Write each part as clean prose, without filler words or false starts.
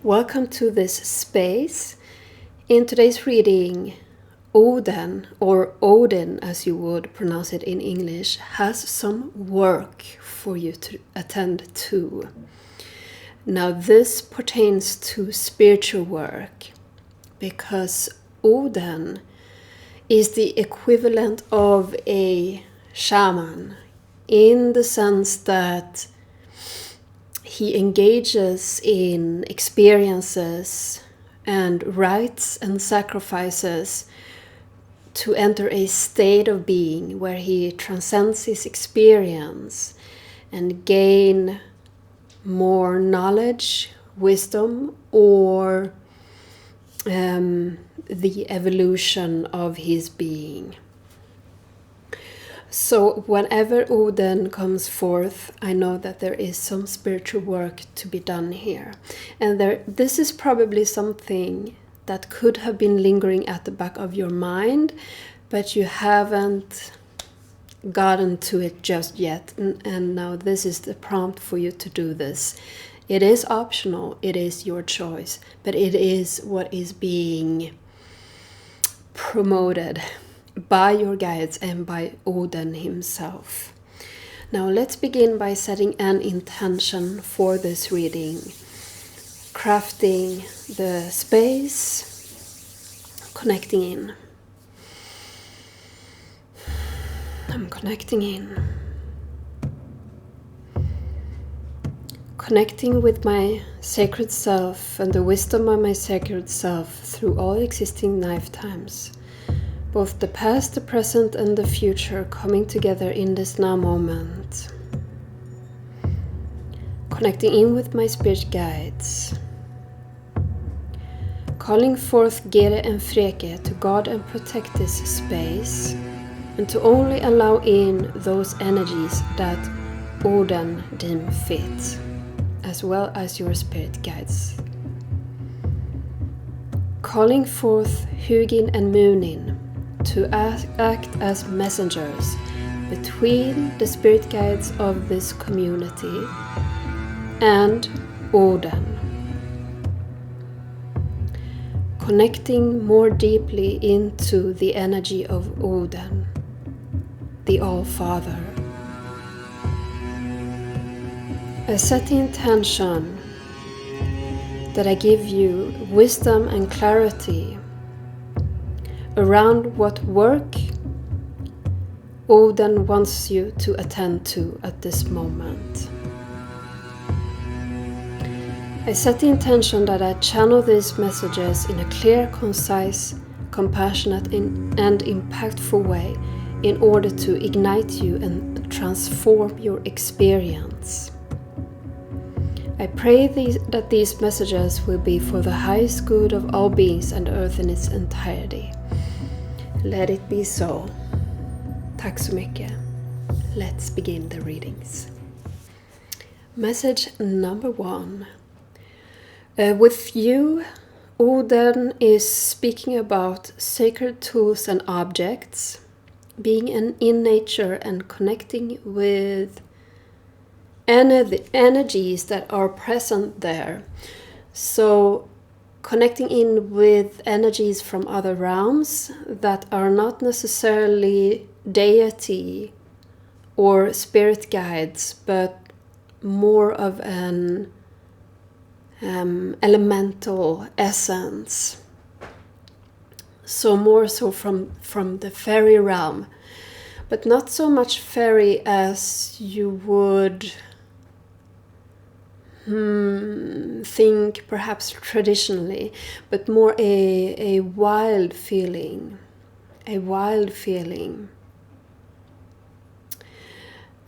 Welcome to this space. In today's reading, Oden, or Odin as you would pronounce it in English, has some work for you to attend to. Now this pertains to spiritual work because Oden is the equivalent of a shaman in the sense that he engages in experiences and rites and sacrifices to enter a state of being where he transcends his experience and gain more knowledge, wisdom, or the evolution of his being. So whenever Oden comes forth, I know that there is some spiritual work to be done here. And this is probably something that could have been lingering at the back of your mind, but you haven't gotten to it just yet. And now this is the prompt for you to do this. It is optional, it is your choice, but it is what is being promoted by your guides and by Oden himself. Now let's begin by setting an intention for this reading, crafting the space, connecting in. I'm connecting in. Connecting with my sacred self and the wisdom of my sacred self through all existing lifetimes. Both the past, the present, and the future coming together in this now moment. Connecting in with my spirit guides. Calling forth Gere and Freke to guard and protect this space, and to only allow in those energies that Oden deem fit, as well as your spirit guides. Calling forth Hugin and Munin to act as messengers between the spirit guides of this community and Oden. Connecting more deeply into the energy of Oden, the All-Father. I set the intention that I give you wisdom and clarity around what work Oden wants you to attend to at this moment. I set the intention that I channel these messages in a clear, concise, compassionate, and impactful way in order to ignite you and transform your experience. I pray that these messages will be for the highest good of all beings and Earth in its entirety. Let it be so. Tack så mycket. Let's begin the readings. Message number 1. With you, Oden is speaking about sacred tools and objects, being in nature and connecting with the energies that are present there. So connecting in with energies from other realms that are not necessarily deity or spirit guides, but more of an elemental essence. So more so from the fairy realm, but not so much fairy as you would think perhaps traditionally, but more a wild feeling.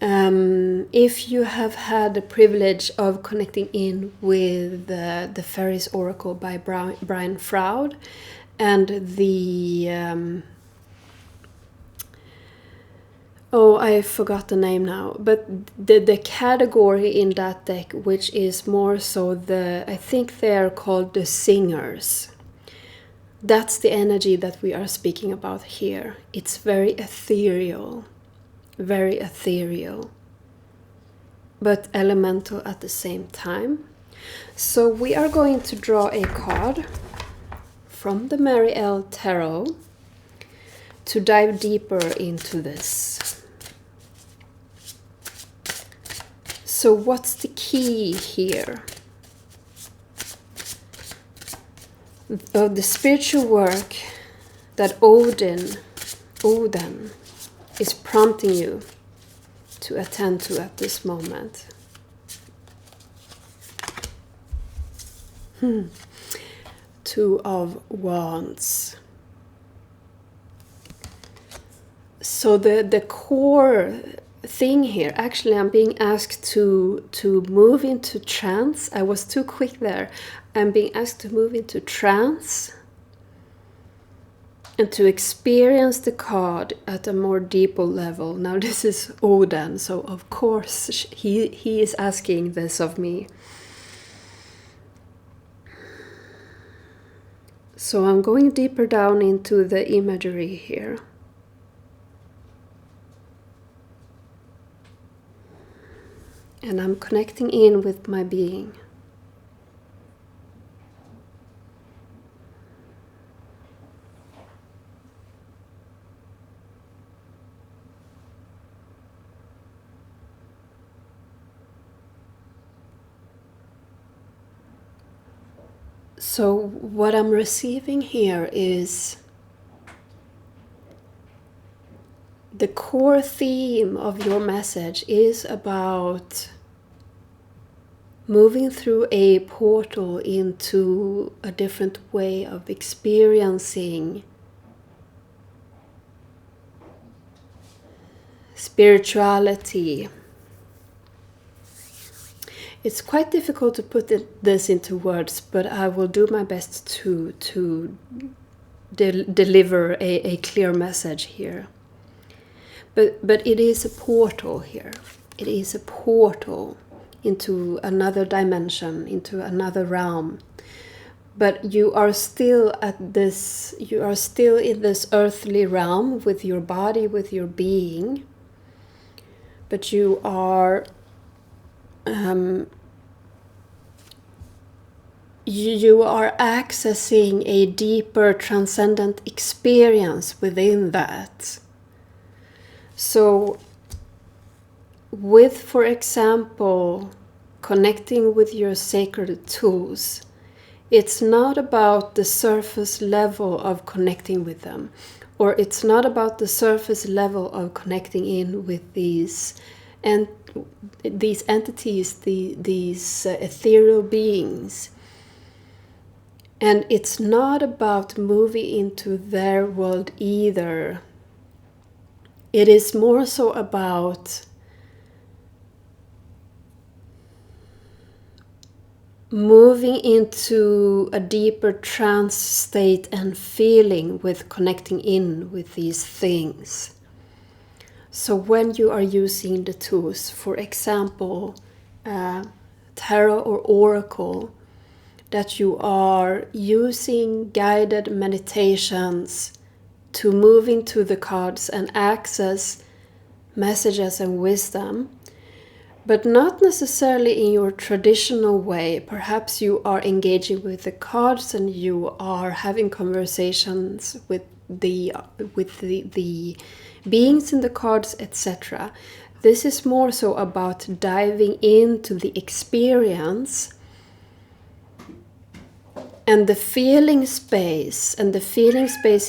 If you have had the privilege of connecting in with the Fairies Oracle by Brian Froud and the I forgot the name now, but the category in that deck, which is more so I think they're called the Singers. That's the energy that we are speaking about here. It's very ethereal, but elemental at the same time. So we are going to draw a card from the Mary L. Tarot to dive deeper into this. So what's the key here? Of the spiritual work that Oden is prompting you to attend to at this moment. Two of Wands. So the core thing here, actually I'm being asked to move into trance. I was too quick there. I'm being asked to move into trance and to experience the card at a more deeper level. Now this is Oden, so of course he is asking this of me. So I'm going deeper down into the imagery here. And I'm connecting in with my being. So what I'm receiving here is the core theme of your message is about moving through a portal into a different way of experiencing spirituality. It's quite difficult to put this into words, but I will do my best to deliver a clear message here. But it is a portal here. It is a portal into another dimension, into another realm. But you are still in this earthly realm with your body, with your being. But you are you are accessing a deeper transcendent experience within that. So with, for example, connecting with your sacred tools, it's not about the surface level of connecting with them, or it's not about the surface level of connecting in with these entities, these ethereal beings. And it's not about moving into their world either. It is more so about moving into a deeper trance state and feeling with connecting in with these things. So when you are using the tools, for example, tarot or oracle, that you are using guided meditations to move into the cards and access messages and wisdom, but not necessarily in your traditional way. Perhaps you are engaging with the cards and you are having conversations with the beings in the cards, etc. This is more so about diving into the experience and the feeling space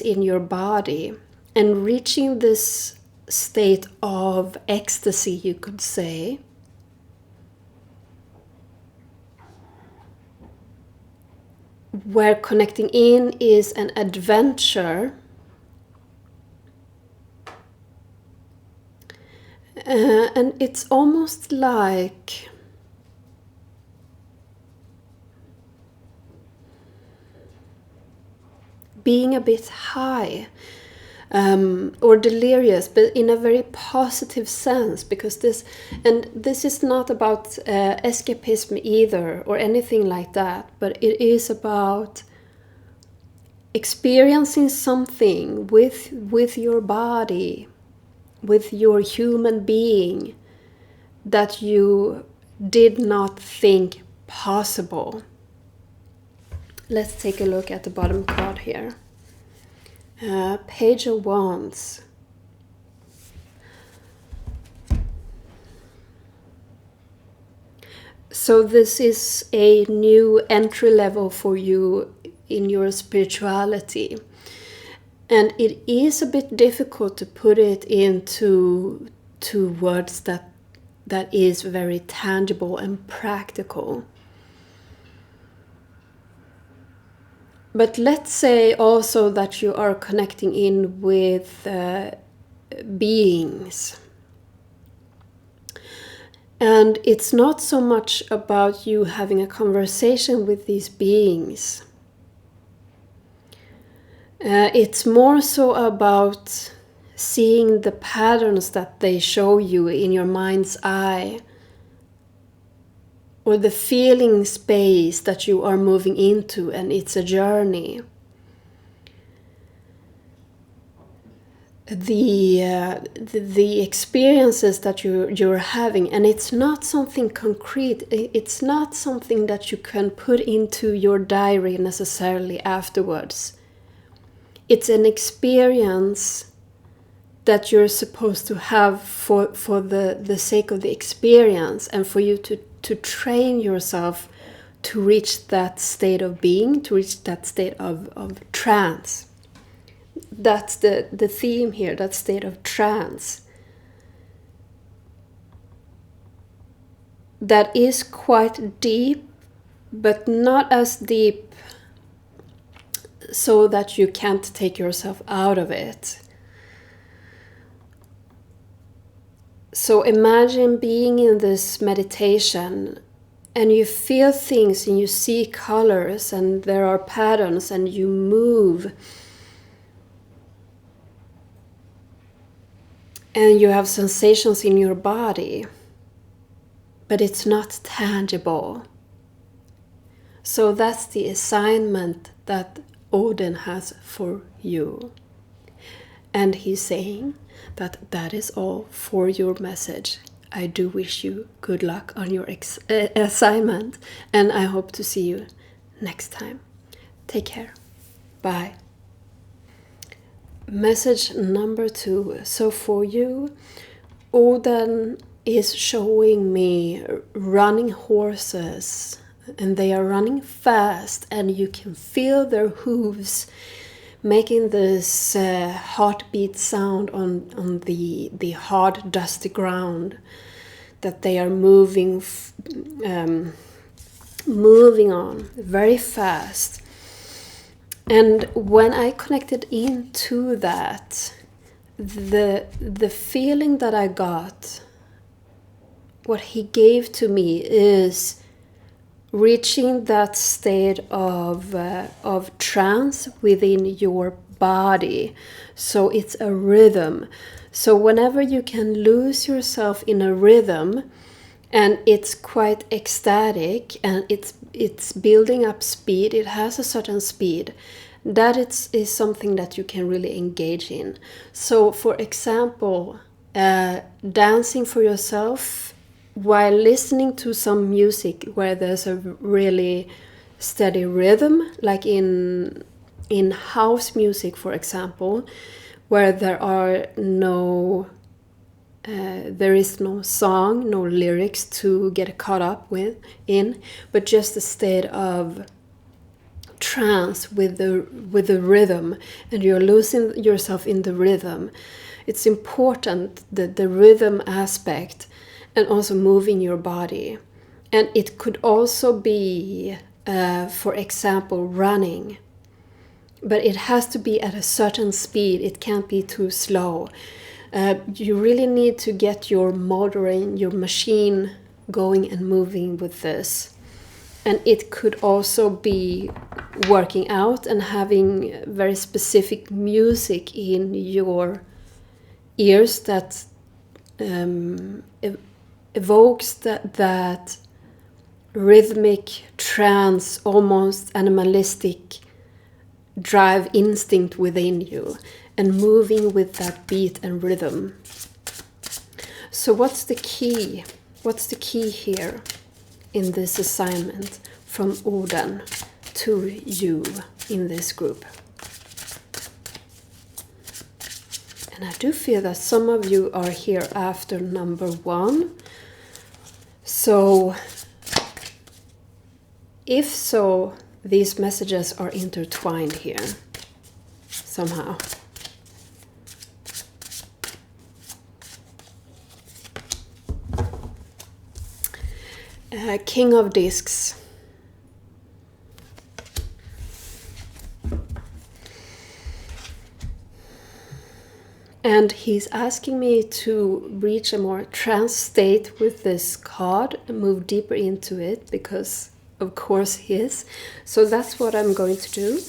in your body, and reaching this state of ecstasy, you could say, where connecting in is an adventure. And it's almost like being a bit high or delirious, but in a very positive sense, because this is not about escapism either or anything like that, but it is about experiencing something with your body, with your human being, that you did not think possible. Let's take a look at the bottom card here. Page of Wands. So this is a new entry level for you in your spirituality. And it is a bit difficult to put it into words that is very tangible and practical. But let's say also that you are connecting in with beings. And it's not so much about you having a conversation with these beings. It's more so about seeing the patterns that they show you in your mind's eye, or the feeling space that you are moving into, and it's a journey. The experiences that you're having, and it's not something concrete. It's not something that you can put into your diary necessarily afterwards. It's an experience that you're supposed to have for the sake of the experience, and for you to train yourself to reach that state of being, to reach that state of trance. That's the theme here, that state of trance. That is quite deep, but not as deep so that you can't take yourself out of it. So imagine being in this meditation and you feel things and you see colors and there are patterns and you move. And you have sensations in your body, but it's not tangible. So that's the assignment that Oden has for you. And he's saying that that is all for your message. I do wish you good luck on your assignment, and I hope to see you next time. Take care. Bye. Message number 2. So for you, Oden is showing me running horses, and they are running fast, and you can feel their hooves making this heartbeat sound on the hard, dusty ground, that they are moving on very fast. And when I connected into that, the feeling that I got, what he gave to me, is reaching that state of trance within your body. So it's a rhythm. So whenever you can lose yourself in a rhythm, and it's quite ecstatic, and it's building up speed, it has a certain speed, that is something that you can really engage in. So for example, dancing for yourself while listening to some music where there's a really steady rhythm, like in house music, for example, where there is no song, no lyrics to get caught up in, but just a state of trance with the rhythm, and you're losing yourself in the rhythm. It's important, the rhythm aspect, and also moving your body. And it could also be, for example, running. But it has to be at a certain speed. It can't be too slow. You really need to get your motor and your machine going and moving with this. And it could also be working out and having very specific music in your ears that evokes that rhythmic, trance, almost animalistic drive instinct within you, and moving with that beat and rhythm. So what's the key? What's the key here? in this assignment from Oden to you in this group. And I do feel that some of you are here after number 1. So, if so, these messages are intertwined here somehow. King of Discs. And he's asking me to reach a more trance state with this card and move deeper into it, because of course he is. So that's what I'm going to do.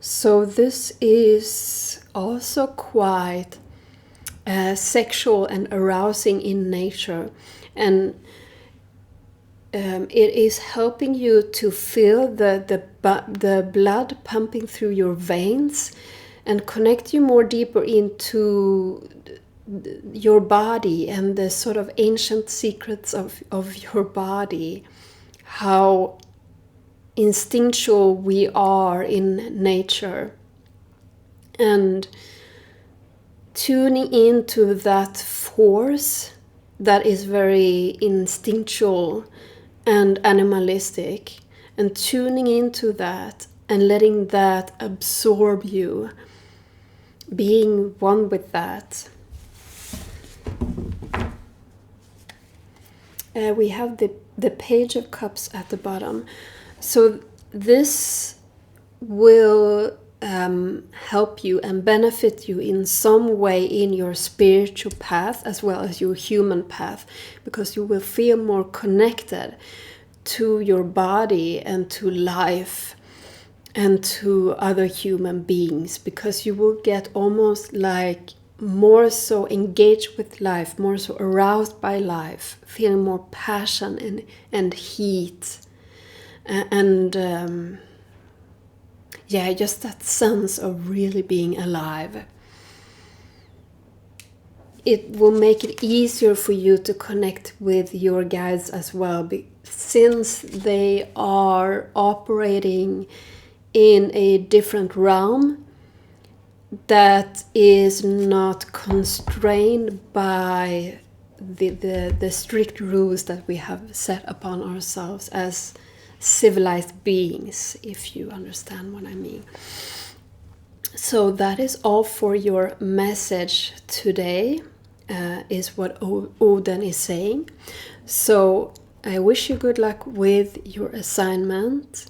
So this is also quite sexual and arousing in nature, and it is helping you to feel the blood pumping through your veins and connect you more deeper into your body and the sort of ancient secrets of your body, how instinctual we are in nature, and tuning into that force that is very instinctual and animalistic, and tuning into that and letting that absorb you, being one with that. We have the Page of Cups at the bottom. So this will help you and benefit you in some way in your spiritual path as well as your human path, because you will feel more connected to your body and to life and to other human beings, because you will get almost like more so engaged with life, more so aroused by life, feeling more passion and heat. And just that sense of really being alive. It will make it easier for you to connect with your guides as well, since they are operating in a different realm that is not constrained by the strict rules that we have set upon ourselves as civilized beings, if you understand what I mean. So that is all for your message today, is what Oden is saying. So I wish you good luck with your assignment,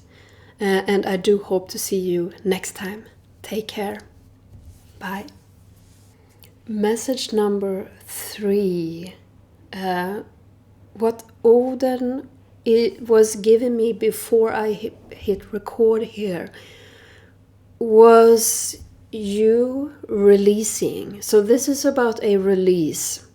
and I do hope to see you next time. Take care. Bye. Message number 3. What Oden was given me before I hit record here was you releasing. So this is about a release.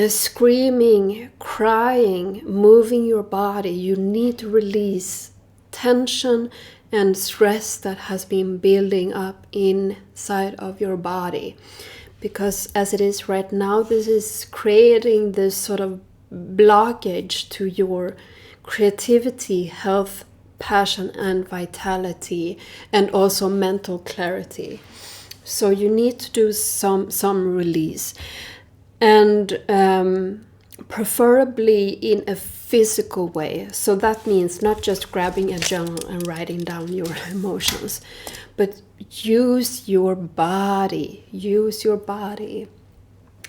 Screaming, crying, moving your body. You need to release tension and stress that has been building up inside of your body. Because as it is right now, this is creating this sort of blockage to your creativity, health, passion, and vitality, and also mental clarity. So you need to do some release, and preferably in a physical way. So that means not just grabbing a journal and writing down your emotions, but use your body. Use your body.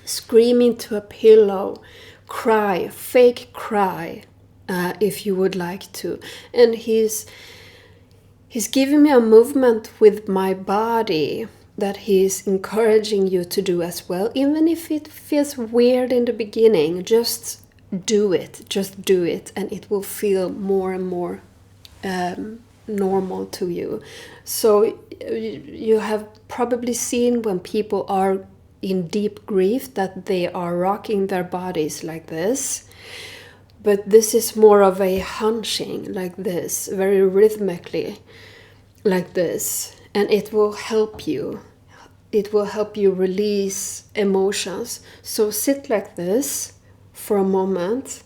Scream into a pillow. Cry, fake cry, if you would like to. And he's giving me a movement with my body that he's encouraging you to do as well. Even if it feels weird in the beginning, just do it. Just do it, and it will feel more and more normal to you. So you have probably seen when people are in deep grief that they are rocking their bodies like this. But this is more of a hunching like this, very rhythmically like this. And it will help you. It will help you release emotions. So sit like this for a moment,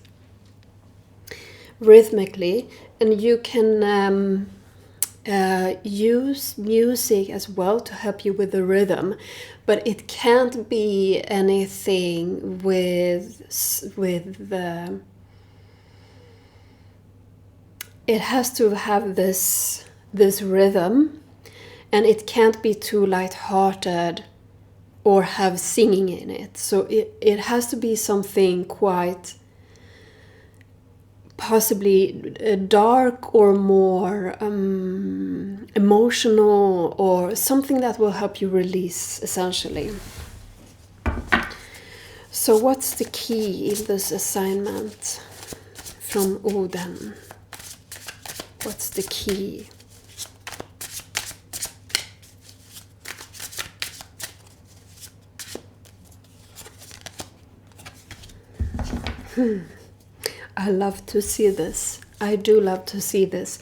rhythmically, and you can use music as well to help you with the rhythm, but it can't be anything with the. It has to have this rhythm, and it can't be too light-hearted or have singing in it. So it has to be something quite possibly dark or more emotional, or something that will help you release, essentially. So what's the key in this assignment from Oden? What's the key? I love to see this. I do love to see this.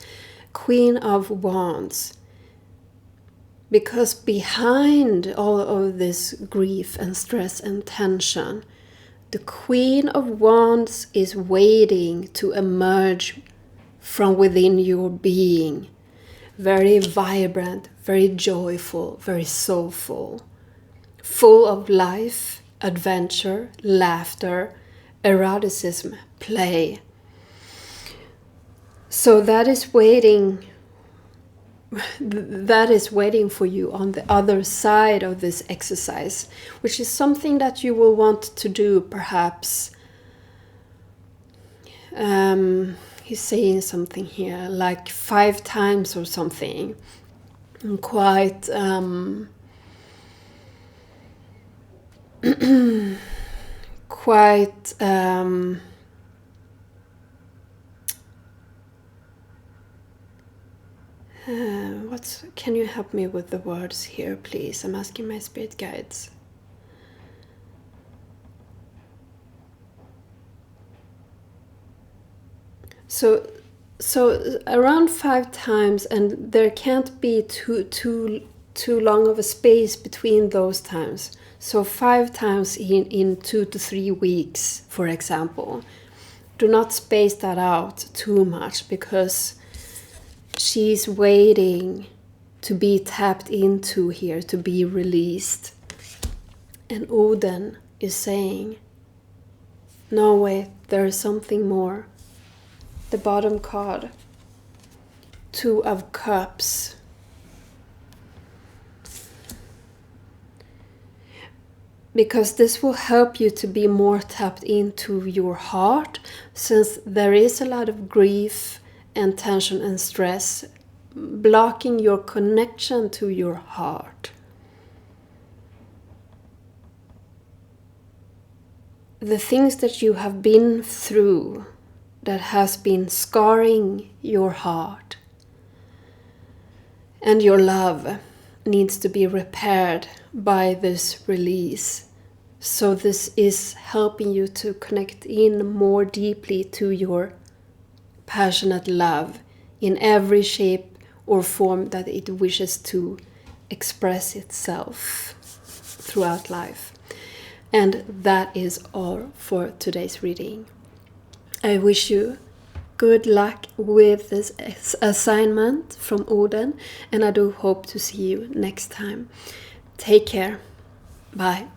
Queen of Wands. Because behind all of this grief and stress and tension, the Queen of Wands is waiting to emerge from within your being. Very vibrant, very joyful, very soulful. Full of life, adventure, laughter, eroticism, play. So that is waiting for you on the other side of this exercise, which is something that you will want to do, perhaps. He's saying something here like 5 times or something. And quite can you help me with the words here, please? I'm asking my spirit guides. So around 5 times, and there can't be too long of a space between those times. So 5 times in 2 to 3 weeks, for example. Do not space that out too much, because she's waiting to be tapped into here, to be released. And Oden is saying, no, wait, there's something more. The bottom card, 2 of Cups. Because this will help you to be more tapped into your heart, since there is a lot of grief and tension and stress blocking your connection to your heart. The things that you have been through that has been scarring your heart and your love needs to be repaired by this release. So this is helping you to connect in more deeply to your passionate love in every shape or form that it wishes to express itself throughout life. And that is all for today's reading. I wish you good luck with this assignment from Oden, and I do hope to see you next time. Take care. Bye.